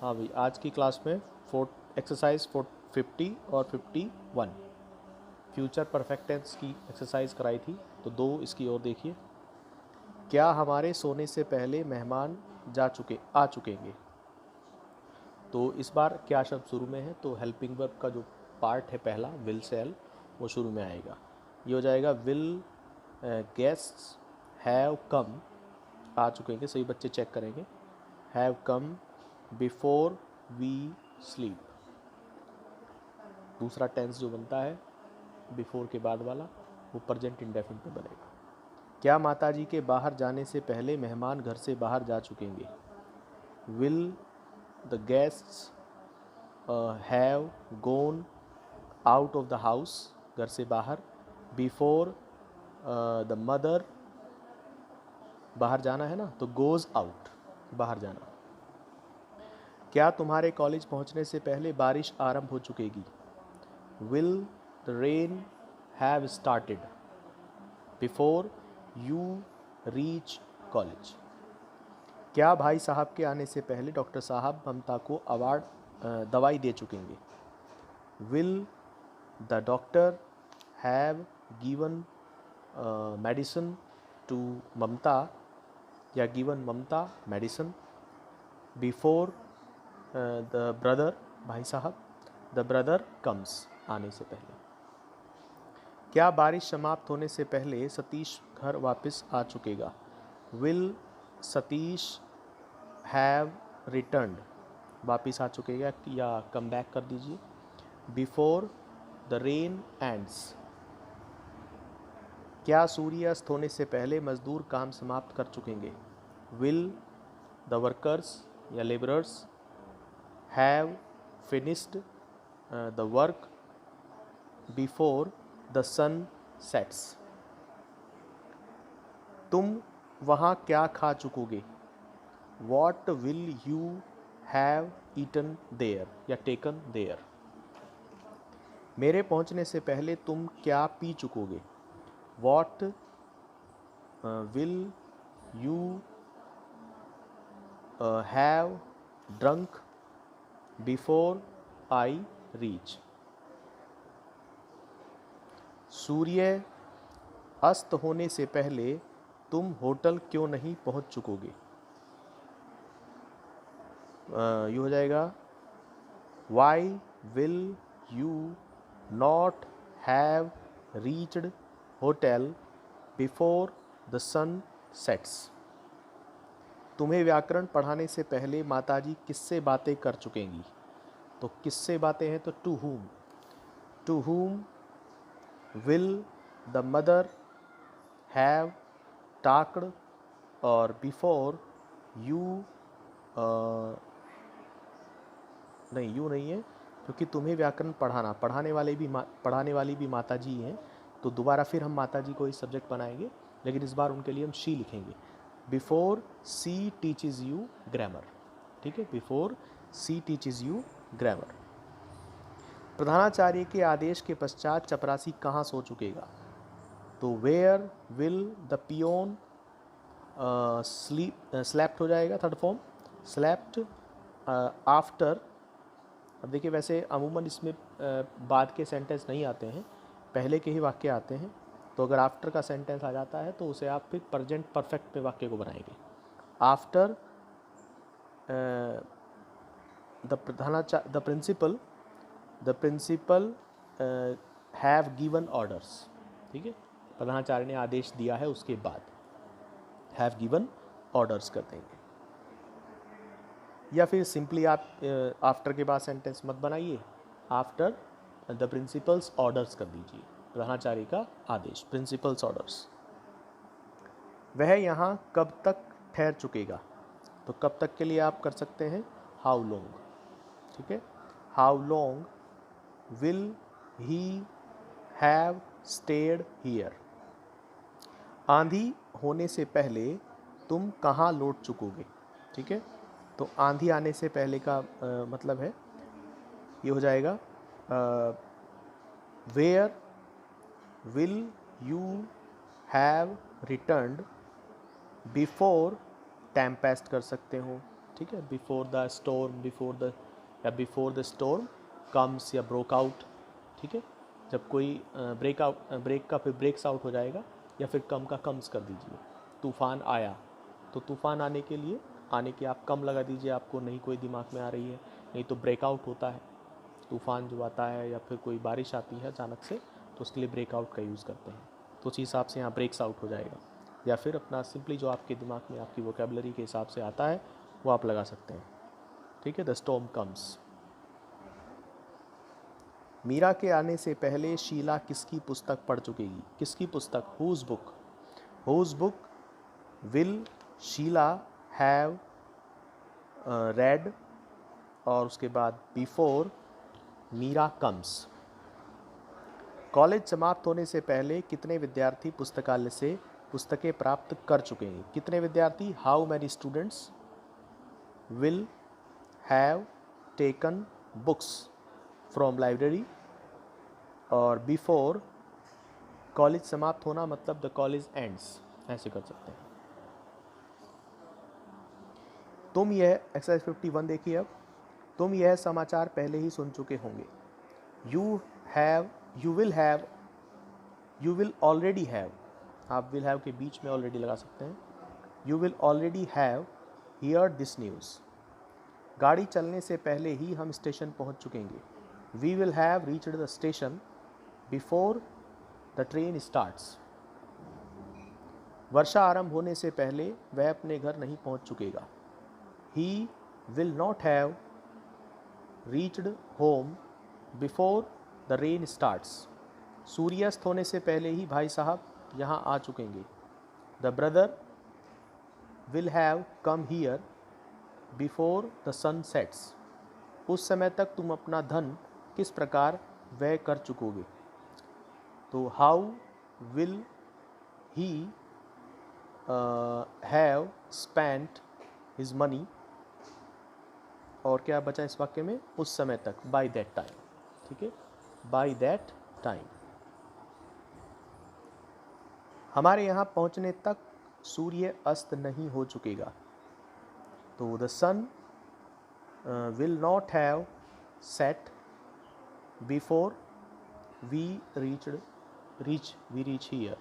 हाँ भाई, आज की क्लास में एक्सरसाइज 50 और 51 फ्यूचर परफेक्ट टेंस की एक्सरसाइज कराई थी, तो दो इसकी ओर देखिए। क्या हमारे सोने से पहले मेहमान आ चुकेंगे। तो इस बार क्या शब्द शुरू में है, तो हेल्पिंग वर्ब का जो पार्ट है पहला विल सेल वो शुरू में आएगा। ये हो जाएगा विल गेस्ट्स हैव कम, आ चुकेंगे, सही बच्चे चेक करेंगे। Have come before we sleep. दूसरा टेंस जो बनता है बिफोर के बाद वाला, वो प्रेजेंट इंडेफिनिट में बनेगा। क्या माताजी के बाहर जाने से पहले मेहमान घर से बाहर जा चुकेंगे। Will the guests have gone out of the house, घर से बाहर, बिफोर द मदर, बाहर जाना है ना, तो गोज़ आउट, बाहर जाना। क्या तुम्हारे कॉलेज पहुंचने से पहले बारिश आरंभ हो चुकेगी। Will the rain have started before you reach college. क्या भाई साहब के आने से पहले डॉक्टर साहब ममता को दवाई दे चुकेंगे। Will the doctor have given medicine to Mamata, या given Mamata medicine before the brother, भाई साहब, द ब्रदर कम्स, आने से पहले। क्या बारिश समाप्त होने से पहले सतीश घर वापस आ चुकेगा। विल सतीश हैव रिटर्न्ड, वापस आ चुकेगा, या कम बैक कर दीजिए, बिफोर द रेन एंड्स। क्या सूर्य अस्त होने से पहले मजदूर काम समाप्त कर चुकेंगे। विल द वर्कर्स या labourers have finished the work before the sun sets. तुम वहाँ क्या खा चुकोगे। What will you have eaten there या टेकन देयर। मेरे पहुँचने से पहले तुम क्या पी चुकोगे। What will you have drunk before I reach. सूर्य अस्त होने से पहले तुम होटल क्यों नहीं पहुंच चुकोगे। ये हो जाएगा why will you not have reached hotel before the sun sets. तुम्हें व्याकरण पढ़ाने से पहले माताजी किससे बातें कर चुकेंगी। तो किससे बातें हैं, तो to whom will the mother have talked, और before you नहीं, यू नहीं है, क्योंकि तुम्हें व्याकरण पढ़ाने वाली भी माता जी हैं, तो दोबारा फिर हम माता जी को इस सब्जेक्ट बनाएंगे, लेकिन इस बार उनके लिए हम शी लिखेंगे। Before she teaches you grammar, ठीक है, before she teaches you grammar. प्रधानाचार्य के आदेश के पश्चात चपरासी कहाँ सो चुकेगा। तो where will the peon slept हो जाएगा, थर्ड फॉर्म स्लेप्ट आफ्टर। अब देखिए, वैसे अमूमन इसमें बाद के सेंटेंस नहीं आते हैं, पहले के ही वाक्य आते हैं, तो अगर आफ्टर का सेंटेंस आ जाता है तो उसे आप फिर प्रेजेंट परफेक्ट में वाक्य को बनाएंगे। After the principal have given orders, ठीक है, प्रधानाचार्य ने आदेश दिया है, उसके बाद हैव गिवन ऑर्डर्स कर देंगे। या फिर सिंपली आप आफ्टर के बाद सेंटेंस मत बनाइए, आफ्टर द प्रिंसिपल्स ऑर्डर्स कर दीजिए, प्रधानाचार्य का आदेश, प्रिंसिपल्स ऑर्डर्स। वह यहाँ कब तक ठहर चुकेगा। तो कब तक के लिए आप कर सकते हैं हाउ लॉन्ग, ठीक है, how long will he have stayed here. आंधी होने से पहले तुम कहाँ लौट चुकोगे, ठीक है, तो आंधी आने से पहले का मतलब है, ये हो जाएगा where will you have returned before tempest कर सकते हो, ठीक। ठीक है, before the storm, before the storm comes या ब्रोक आउट, ठीक है। जब कोई ब्रेक का फिर ब्रेक्स आउट हो जाएगा, या फिर कम का कम्स कर दीजिए। तूफ़ान आया, तो तूफ़ान आने के लिए आने के आप कम लगा दीजिए, आपको नहीं कोई दिमाग में आ रही है, नहीं तो ब्रेकआउट होता है। तूफ़ान जो आता है या फिर कोई बारिश आती है अचानक से, तो उसके लिए ब्रेकआउट का यूज़ करते हैं, तो उस हिसाब से यहाँ ब्रेक्स आउट हो जाएगा। या फिर अपना सिंपली जो आपके दिमाग में आपकी वोकेबलरी के हिसाब से आता है वो आप लगा सकते हैं, ठीक है। The storm comes. मीरा के आने से पहले शीला किसकी पुस्तक पढ़ चुकेगी? किसकी पुस्तक? Whose book? Whose book will Sheela have read, और उसके बाद बिफोर मीरा कम्स। कॉलेज समाप्त होने से पहले कितने विद्यार्थी पुस्तकालय से पुस्तकें प्राप्त कर चुके हैं? कितने विद्यार्थी? How many students will have taken books from library, और बिफोर कॉलेज समाप्त होना मतलब द कॉलेज एंड्स, ऐसे कर सकते हैं। तुम यह एक्सरसाइज 51 देखिए। अब तुम यह समाचार पहले ही सुन चुके होंगे। यू विल ऑलरेडी हैव, आप विल हैव के बीच में ऑलरेडी लगा सकते हैं। You will already have heard this news. गाड़ी चलने से पहले ही हम स्टेशन पहुंच चुकेंगे। We will have reached the station before the train starts. वर्षा आरंभ होने से पहले वह अपने घर नहीं पहुंच चुकेगा। He will not have reached home before the rain starts. सूर्यास्त होने से पहले ही भाई साहब यहाँ आ चुकेंगे। The brother will have come here before the sun sets. उस समय तक तुम अपना धन किस प्रकार व्यय कर चुकोगे? तो how will he have spent his money, और क्या बचा इस वाक्य में? उस समय तक, बाय दैट टाइम, ठीक है, बाय दैट टाइम। हमारे यहाँ पहुँचने तक सूर्य अस्त नहीं हो चुकेगा। तो the sun will not have set before we reach here.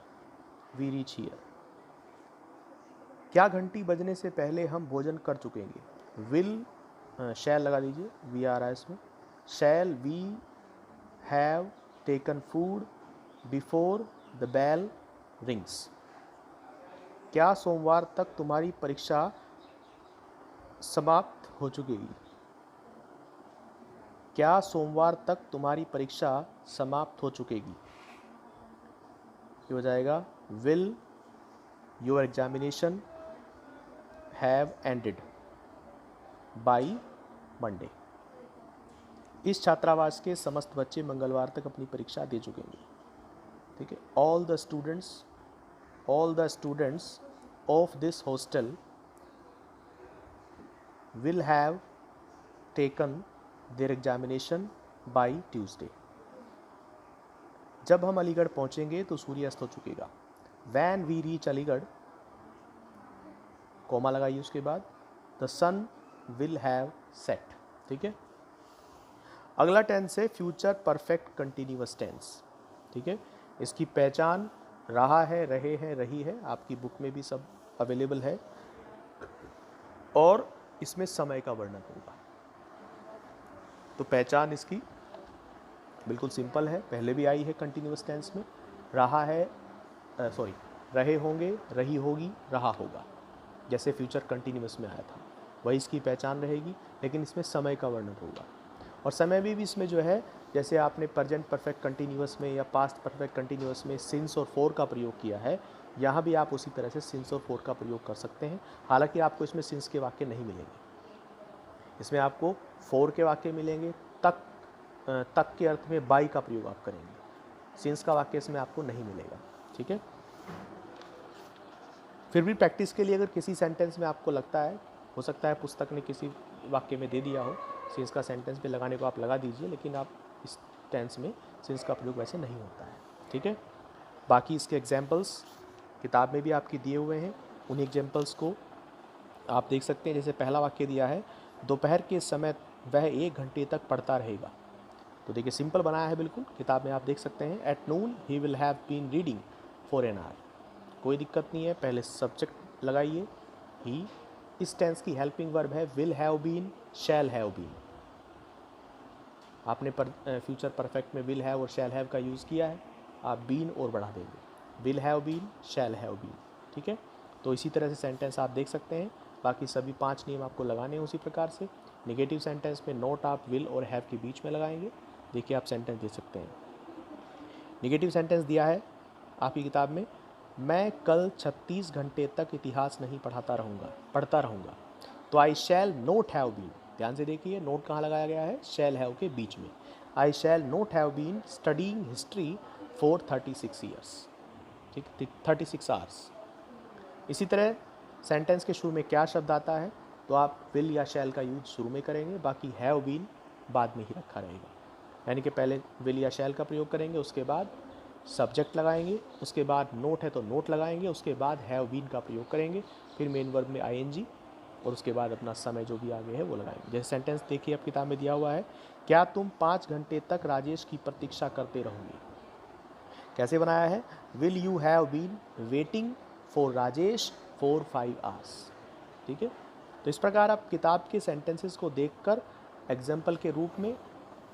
क्या घंटी बजने से पहले हम भोजन कर चुकेंगे? विल शैल लगा दीजिए, वी आ रहा है इसमें। Shall we have taken food before the bell rings. क्या सोमवार तक तुम्हारी परीक्षा समाप्त हो चुकेगी? क्या सोमवार तक तुम्हारी परीक्षा समाप्त हो चुकेगी? ये हो जाएगा will your examination have ended by Monday. इस छात्रावास के समस्त बच्चे मंगलवार तक अपनी परीक्षा दे चुकेंगे, ठीक है। All the students of this hostel will have taken their examination by Tuesday. जब हम अलीगढ़ पहुंचेंगे तो सूर्यास्त हो चुकेगा। When we reach Aligarh, comma लगाइए उसके बाद, the sun will have set, ठीक है। अगला टेंस है फ्यूचर परफेक्ट कंटिन्यूअस टेंस, ठीक है। इसकी पहचान रहा है, रहे हैं, रही है, आपकी बुक में भी सब अवेलेबल है, और इसमें समय का वर्णन होगा। तो पहचान इसकी बिल्कुल सिंपल है, पहले भी आई है कंटिन्यूअस टेंस में। रहा है, रहे होंगे, रही होगी, रहा होगा, जैसे फ्यूचर कंटिन्यूअस में आया था, वही इसकी पहचान रहेगी, लेकिन इसमें समय का वर्णन होगा। और समय भी इसमें जो है, जैसे आपने प्रेजेंट परफेक्ट कंटिन्यूअस में या पास्ट परफेक्ट कंटिन्यूअस में सिंस और फोर का प्रयोग किया है, यहाँ भी आप उसी तरह से सिंस और फोर का प्रयोग कर सकते हैं। हालांकि आपको इसमें सिंस के वाक्य नहीं मिलेंगे, इसमें आपको फोर के वाक्य मिलेंगे। तक के अर्थ में बाई का प्रयोग आप करेंगे, सिंस का वाक्य इसमें आपको नहीं मिलेगा, ठीक है। फिर भी प्रैक्टिस के लिए अगर किसी सेंटेंस में आपको लगता है, हो सकता है पुस्तक ने किसी वाक्य में दे दिया हो सिंस का, सेंटेंस पे लगाने को आप लगा दीजिए, लेकिन आप इस टेंस में सिंस का प्रयोग वैसे नहीं होता है, ठीक है। बाकी इसके एग्जाम्पल्स किताब में भी आपके दिए हुए हैं, उन एग्जाम्पल्स को आप देख सकते हैं जैसे पहला वाक्य दिया है, दोपहर के समय वह 1 घंटे तक पढ़ता रहेगा। तो देखिए सिंपल बनाया है बिल्कुल, किताब में आप देख सकते हैं। At noon he will have been reading for an hour. कोई दिक्कत नहीं है, पहले सब्जेक्ट लगाइए ही। इस टेंस की हेल्पिंग वर्ब है will have been, shall have been. आपने फ्यूचर परफेक्ट में विल हैव और शैल हैव का यूज़ किया है, आप बीन और बढ़ा देंगे, will have been, shall have been. ठीक है, तो इसी तरह से सेंटेंस आप देख सकते हैं। बाकी सभी 5 नियम आपको लगाने हैं उसी प्रकार से। नेगेटिव सेंटेंस में नोट आप विल और हैव के बीच में लगाएंगे। देखिए आप सेंटेंस दे सकते हैं। नेगेटिव सेंटेंस दिया है आपकी किताब में, मैं कल 36 घंटे तक इतिहास नहीं पढ़ता रहूँगा। तो आई शैल नोट हैव बीन, ध्यान से देखिए नोट कहाँ लगाया गया है, शैल हैव के बीच में। I shall not have been studying history for 36 years. ठीक, 36 आवर्स। इसी तरह सेंटेंस के शुरू में क्या शब्द आता है तो आप विल या शैल का यूज शुरू में करेंगे, बाकी हैव बीन बाद में ही रखा रहेगा। यानी कि पहले विल या शैल का प्रयोग करेंगे, उसके बाद सब्जेक्ट लगाएंगे, उसके बाद नोट है तो नोट लगाएंगे, उसके बाद हैव बीन का प्रयोग करेंगे, फिर मेन वर्ब में आईएनजी, और उसके बाद अपना समय जो भी आगे है वो लगाएंगे। जैसे सेंटेंस देखिए अब किताब में दिया हुआ है, क्या तुम 5 घंटे तक राजेश की प्रतीक्षा करते रहोगे। कैसे बनाया है, will you have been waiting for Rajesh for 5 hours. ठीक है, तो इस प्रकार आप किताब के सेंटेंसेस को देखकर एग्जाम्पल के रूप में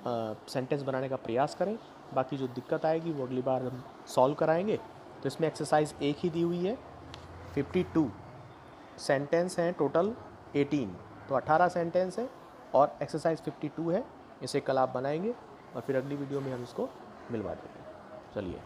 सेंटेंस बनाने का प्रयास करें। बाकी जो दिक्कत आएगी वो अगली बार हम सॉल्व कराएंगे। तो इसमें एक्सरसाइज एक ही दी हुई है, 52 सेंटेंस हैं टोटल 18, तो 18 सेंटेंस है और एक्सरसाइज 52 है। इसे कल आप बनाएंगे और फिर अगली वीडियो में हम इसको मिलवा देंगे। चलिए।